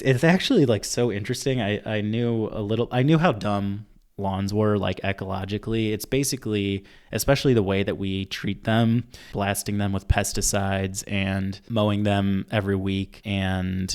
It's actually like so interesting. I knew how dumb lawns were like ecologically. It's basically, especially the way that we treat them, blasting them with pesticides and mowing them every week and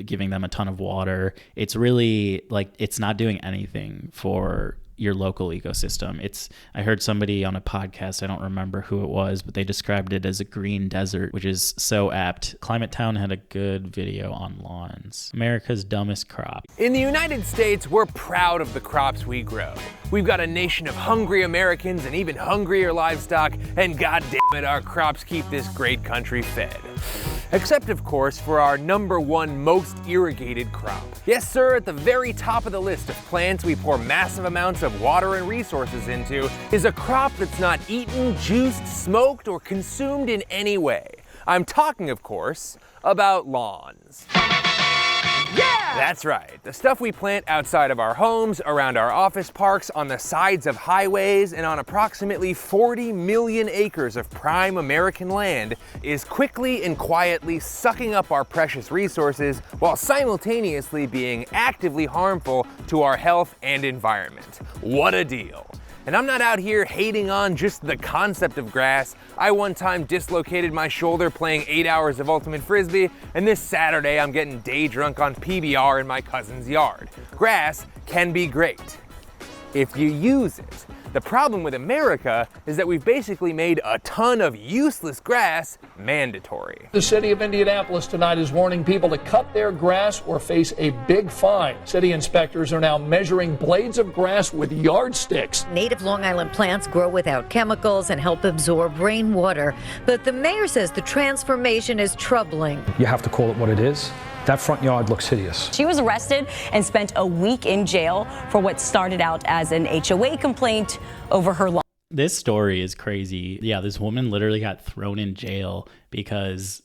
giving them a ton of water. It's really like it's not doing anything for your local ecosystem. I heard somebody on a podcast, I don't remember who it was, but they described it as a green desert, which is so apt. Climate Town had a good video on lawns. America's dumbest crop. In the United States, we're proud of the crops we grow. We've got a nation of hungry Americans and even hungrier livestock, and god damn it, our crops keep this great country fed. Except, of course, for our #1 most irrigated crop. Yes, sir, at the very top of the list of plants we pour massive amounts of water and resources into is a crop that's not eaten, juiced, smoked, or consumed in any way. I'm talking, of course, about lawns. Yeah! That's right. The stuff we plant outside of our homes, around our office parks, on the sides of highways, and on approximately 40 million acres of prime American land is quickly and quietly sucking up our precious resources while simultaneously being actively harmful to our health and environment. What a deal. And I'm not out here hating on just the concept of grass. I one time dislocated my shoulder playing 8 hours of Ultimate Frisbee, and this Saturday I'm getting day drunk on PBR in my cousin's yard. Grass can be great if you use it. The problem with America is that we've basically made a ton of useless grass mandatory. The city of Indianapolis tonight is warning people to cut their grass or face a big fine. City inspectors are now measuring blades of grass with yardsticks. Native Long Island plants grow without chemicals and help absorb rainwater. But the mayor says the transformation is troubling. You have to call it what it is. That front yard looks hideous. She was arrested and spent a week in jail for what started out as an HOA complaint over her lawn. This story is crazy. Yeah, this woman literally got thrown in jail because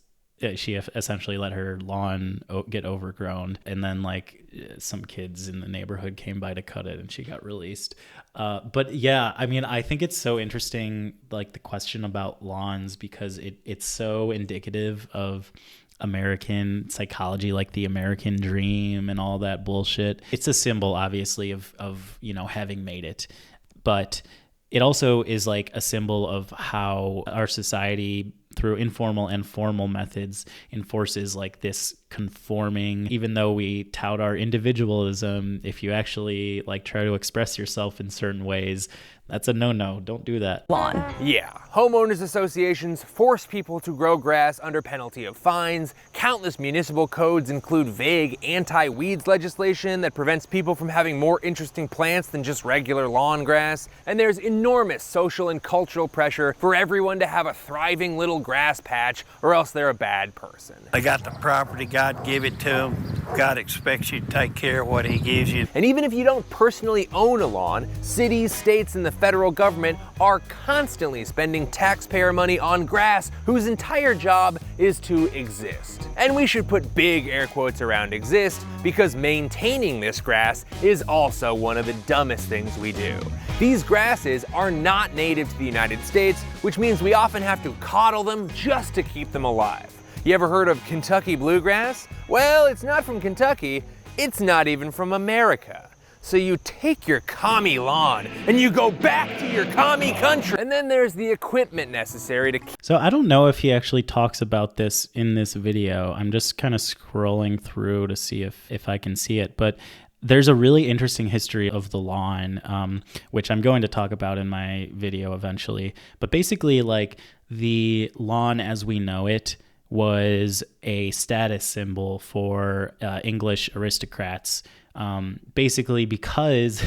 she essentially let her lawn get overgrown. And then like some kids in the neighborhood came by to cut it and she got released. But yeah, I mean, I think it's so interesting, like the question about lawns, because it's so indicative of American psychology, like the American dream and all that bullshit. It's a symbol, obviously, of you know, having made it. But it also is like a symbol of how our society, through informal and formal methods, enforces like this conforming. Even though we tout our individualism, if you actually like try to express yourself in certain ways, that's a no-no. Don't do that. Lawn. Yeah. Homeowners associations force people to grow grass under penalty of fines. Countless municipal codes include vague anti-weeds legislation that prevents people from having more interesting plants than just regular lawn grass. And there's enormous social and cultural pressure for everyone to have a thriving little grass patch, or else they're a bad person. They got the property, God give it to them. God expects you to take care of what he gives you. And even if you don't personally own a lawn, cities, states, and the federal government are constantly spending taxpayer money on grass whose entire job is to exist. And we should put big air quotes around exist, because maintaining this grass is also one of the dumbest things we do. These grasses are not native to the United States, which means we often have to coddle them just to keep them alive. You ever heard of Kentucky bluegrass? Well, it's not from Kentucky, it's not even from America. So you take your commie lawn and you go back to your commie country. And then there's the equipment necessary to... So I don't know if he actually talks about this in this video. I'm just kind of scrolling through to see if I can see it. But there's a really interesting history of the lawn, which I'm going to talk about in my video eventually. But basically, like, the lawn as we know it was a status symbol for English aristocrats. Basically because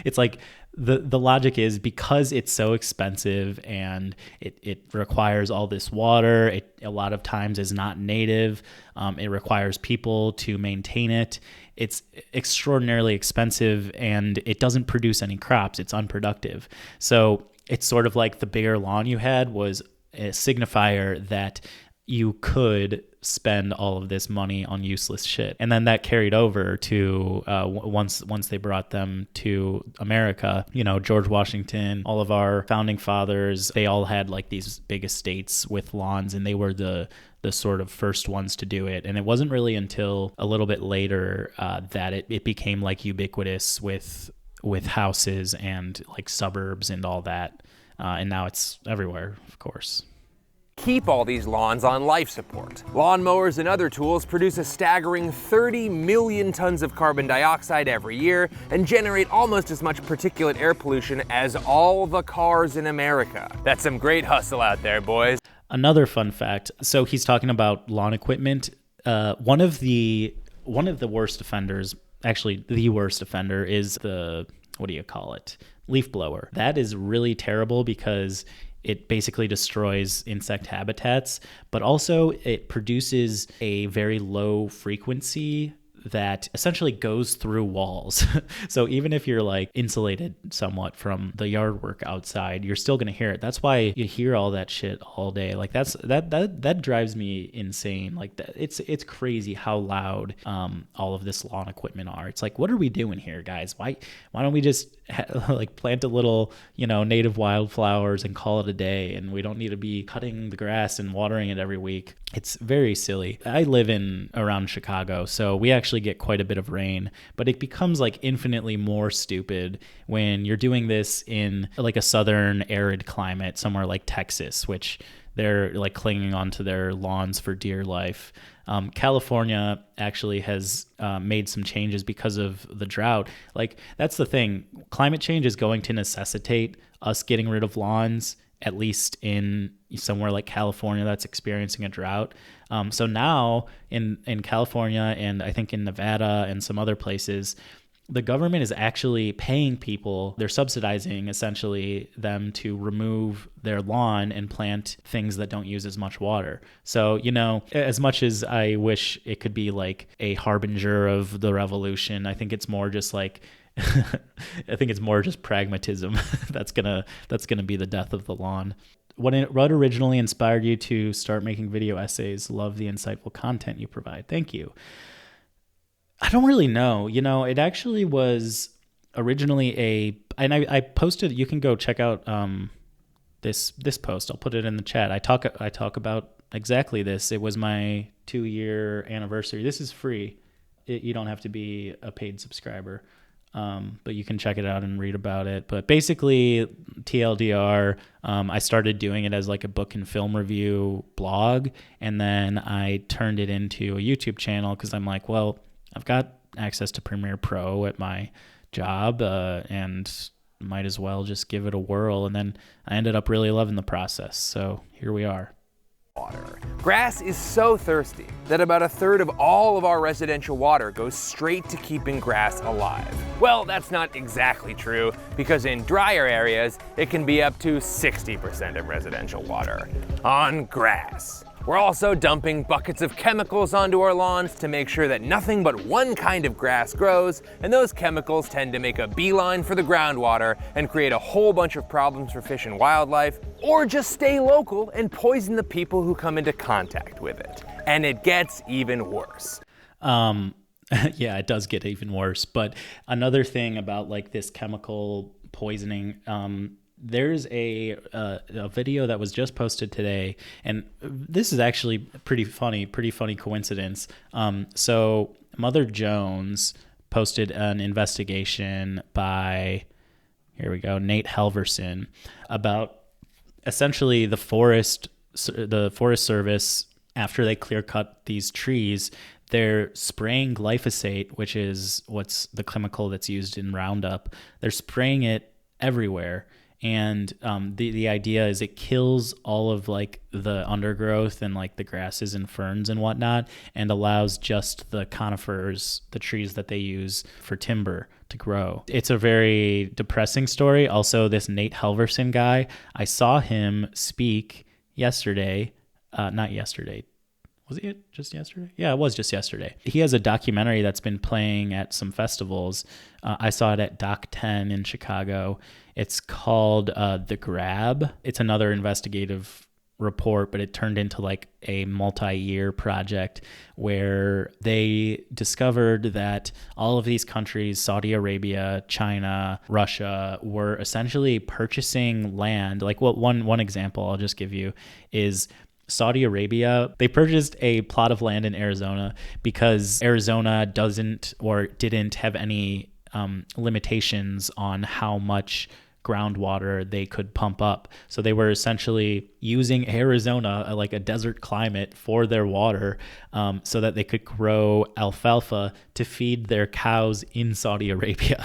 it's like the logic is because it's so expensive and it requires all this water, it a lot of times is not native, it requires people to maintain it, it's extraordinarily expensive, and it doesn't produce any crops, it's unproductive. So it's sort of like the bigger lawn you had was a signifier that you could spend all of this money on useless shit. And then that carried over to once they brought them to America, you know, George Washington, all of our founding fathers, they all had like these big estates with lawns, and they were the the sort of first ones to do it. And it wasn't really until a little bit later that it became like ubiquitous with houses and like suburbs and all that. And now it's everywhere, of course. Keep all these lawns on life support. Lawnmowers and other tools produce a staggering 30 million tons of carbon dioxide every year and generate almost as much particulate air pollution as all the cars in America. That's some great hustle out there, boys. Another fun fact. So he's talking about lawn equipment. One of the worst offenders, actually the worst offender, is the, what do you call it? Leaf blower. That is really terrible because it basically destroys insect habitats, but also it produces a very low frequency that essentially goes through walls. So even if you're like insulated somewhat from the yard work outside, you're still going to hear it. That's why you hear all that shit all day. Like that drives me insane. Like it's crazy how loud all of this lawn equipment are. It's like, what are we doing here, guys? Why don't we just like plant a little, native wildflowers and call it a day? And we don't need to be cutting the grass and watering it every week. It's very silly. I live around Chicago, so we actually get quite a bit of rain, but it becomes like infinitely more stupid when you're doing this in like a southern arid climate, somewhere like Texas, which they're like clinging onto their lawns for dear life. California actually has made some changes because of the drought. Like, that's the thing. Climate change is going to necessitate us getting rid of lawns, at least in somewhere like California that's experiencing a drought. So now in California, and I think in Nevada and some other places, the government is actually paying people. They're subsidizing essentially them to remove their lawn and plant things that don't use as much water. So, as much as I wish it could be like a harbinger of the revolution, I think it's more just like I think it's more just pragmatism that's gonna be the death of the lawn. What originally inspired you to start making video essays? Love the insightful content you provide. Thank you. I don't really know. It actually was originally and I posted. You can go check out this post. I'll put it in the chat. I talk about exactly this. It was my 2-year anniversary. This is free. You don't have to be a paid subscriber. But you can check it out and read about it. But basically, TLDR, I started doing it as like a book and film review blog, and then I turned it into a YouTube channel because I'm like, well, I've got access to Premiere Pro at my job, and might as well just give it a whirl. And then I ended up really loving the process. So here we are. Water. Grass is so thirsty that about 1/3 of all of our residential water goes straight to keeping grass alive. Well, that's not exactly true, because in drier areas, it can be up to 60% of residential water on grass. We're also dumping buckets of chemicals onto our lawns to make sure that nothing but one kind of grass grows, and those chemicals tend to make a beeline for the groundwater and create a whole bunch of problems for fish and wildlife, or just stay local and poison the people who come into contact with it. And it gets even worse. Yeah, it does get even worse. But another thing about like this chemical poisoning, there's a video that was just posted today, and this is actually pretty funny coincidence. So Mother Jones posted an investigation by, here we go, Nate Halverson, about essentially the Forest Service, after they clear cut these trees, they're spraying glyphosate, which is what's the chemical that's used in Roundup. They're spraying it everywhere. And the idea is it kills all of like the undergrowth and like the grasses and ferns and whatnot, and allows just the conifers, the trees that they use for timber, to grow. It's a very depressing story. Also, this Nate Halverson guy, I saw him speak yesterday. Not yesterday. Was it just yesterday? Yeah, it was just yesterday. He has a documentary that's been playing at some festivals. I saw it at Doc 10 in Chicago. It's called The Grab. It's another investigative report, but it turned into like a multi-year project where they discovered that all of these countries, Saudi Arabia, China, Russia, were essentially purchasing land. Like, what one example I'll just give you is Saudi Arabia, they purchased a plot of land in Arizona because Arizona didn't have any limitations on how much groundwater they could pump up. So they were essentially using Arizona, like a desert climate, for their water, so that they could grow alfalfa to feed their cows in Saudi Arabia.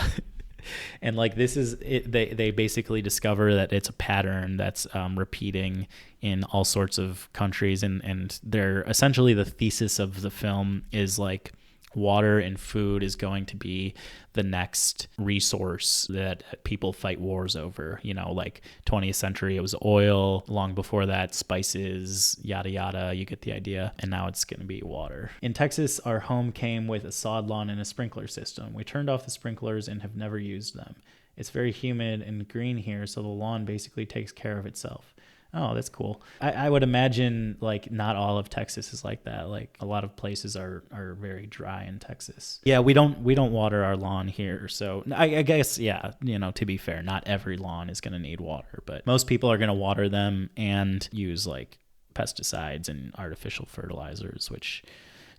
And like this is it, they basically discover that it's a pattern that's repeating in all sorts of countries, and they're essentially, the thesis of the film is like water and food is going to be the next resource that people fight wars over. You know, like 20th century, it was oil. Long before that, spices, yada, yada. You get the idea. And now it's going to be water. In Texas, our home came with a sod lawn and a sprinkler system. We turned off the sprinklers and have never used them. It's very humid and green here, so the lawn basically takes care of itself. Oh, that's cool. I would imagine like not all of Texas is like that. Like a lot of places are very dry in Texas. Yeah, we don't water our lawn here. So I guess, yeah, you know, to be fair, not every lawn is going to need water, but most people are going to water them and use like pesticides and artificial fertilizers, which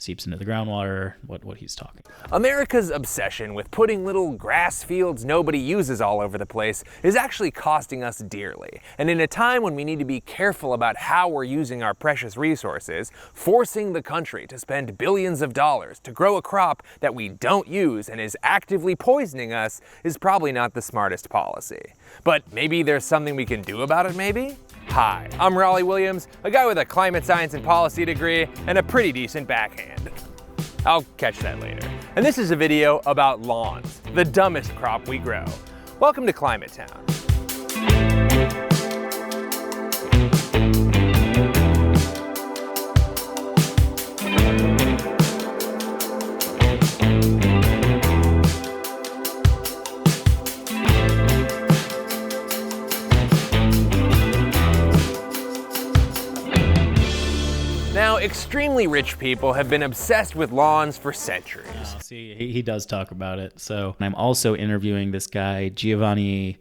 seeps into the groundwater, what he's talking about. America's obsession with putting little grass fields nobody uses all over the place is actually costing us dearly. And in a time when we need to be careful about how we're using our precious resources, forcing the country to spend billions of dollars to grow a crop that we don't use and is actively poisoning us is probably not the smartest policy. But maybe there's something we can do about it, maybe? Hi, I'm Raleigh Williams, a guy with a climate science and policy degree and a pretty decent backhand. I'll catch that later. And this is a video about lawns, the dumbest crop we grow. Welcome to Climate Town. Now, extremely rich people have been obsessed with lawns for centuries. Oh, see, he does talk about it. So I'm also interviewing this guy, Giovanni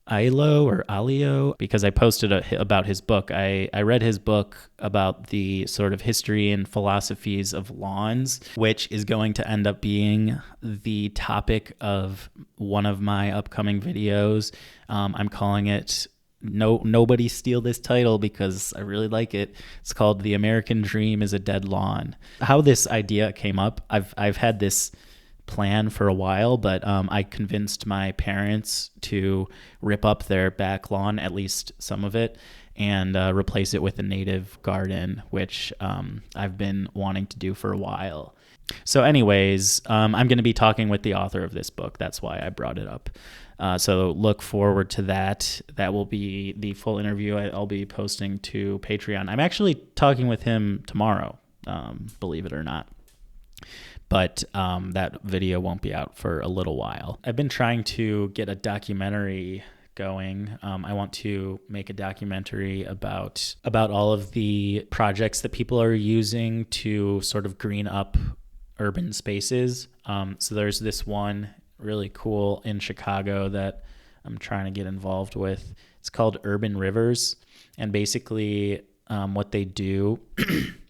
Alio, because I posted about his book. I read his book about the sort of history and philosophies of lawns, which is going to end up being the topic of one of my upcoming videos. I'm calling it Nobody steal this title because I really like it. It's called The American Dream is a Dead Lawn. How this idea came up, I've had this plan for a while, but I convinced my parents to rip up their back lawn, at least some of it, and replace it with a native garden, which I've been wanting to do for a while. So anyways, I'm going to be talking with the author of this book. That's why I brought it up. So look forward to that. That will be the full interview I'll be posting to Patreon. I'm actually talking with him tomorrow, believe it or not. But that video won't be out for a little while. I've been trying to get a documentary going. I want to make a documentary about all of the projects that people are using to sort of green up urban spaces. So there's this one really cool in Chicago that I'm trying to get involved with. It's called Urban Rivers. And basically what they do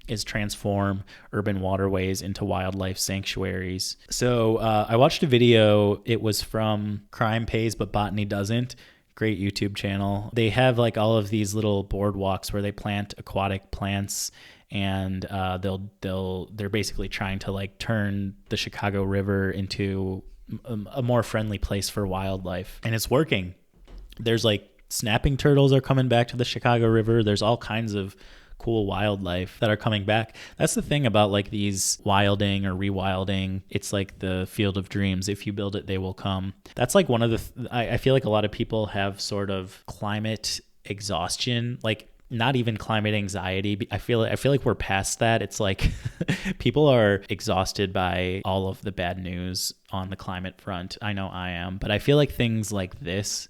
is transform urban waterways into wildlife sanctuaries. So I watched a video. It was from Crime Pays But Botany Doesn't. Great YouTube channel. They have like all of these little boardwalks where they plant aquatic plants, and they're basically trying to like turn the Chicago River into a more friendly place for wildlife, and it's working. There's like snapping turtles are coming back to the Chicago River. There's all kinds of cool wildlife that are coming back. That's the thing about like these wilding or rewilding. It's like the field of dreams. If you build it, they will come. That's like one of the I feel like a lot of people have sort of climate exhaustion, like not even climate anxiety. I feel like we're past that. It's like people are exhausted by all of the bad news on the climate front. I know I am, but I feel like things like this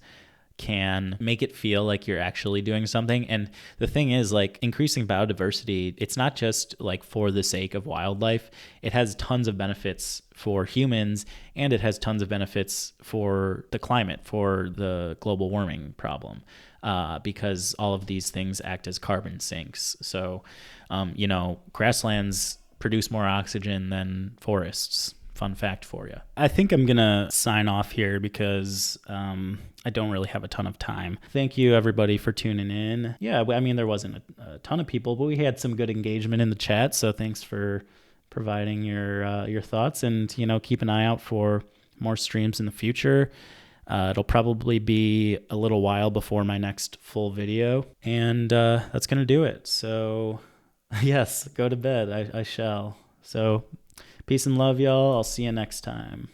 can make it feel like you're actually doing something. And the thing is, like, increasing biodiversity, it's not just like for the sake of wildlife. It has tons of benefits for humans, and it has tons of benefits for the climate, for the global warming problem, because all of these things act as carbon sinks. So, grasslands produce more oxygen than forests. Fun fact for you. I think I'm going to sign off here because I don't really have a ton of time. Thank you, everybody, for tuning in. Yeah, I mean, there wasn't a ton of people, but we had some good engagement in the chat. So thanks for providing your thoughts, and, keep an eye out for more streams in the future. It'll probably be a little while before my next full video, and that's going to do it. So yes, go to bed. I shall. So peace and love, y'all. I'll see you next time.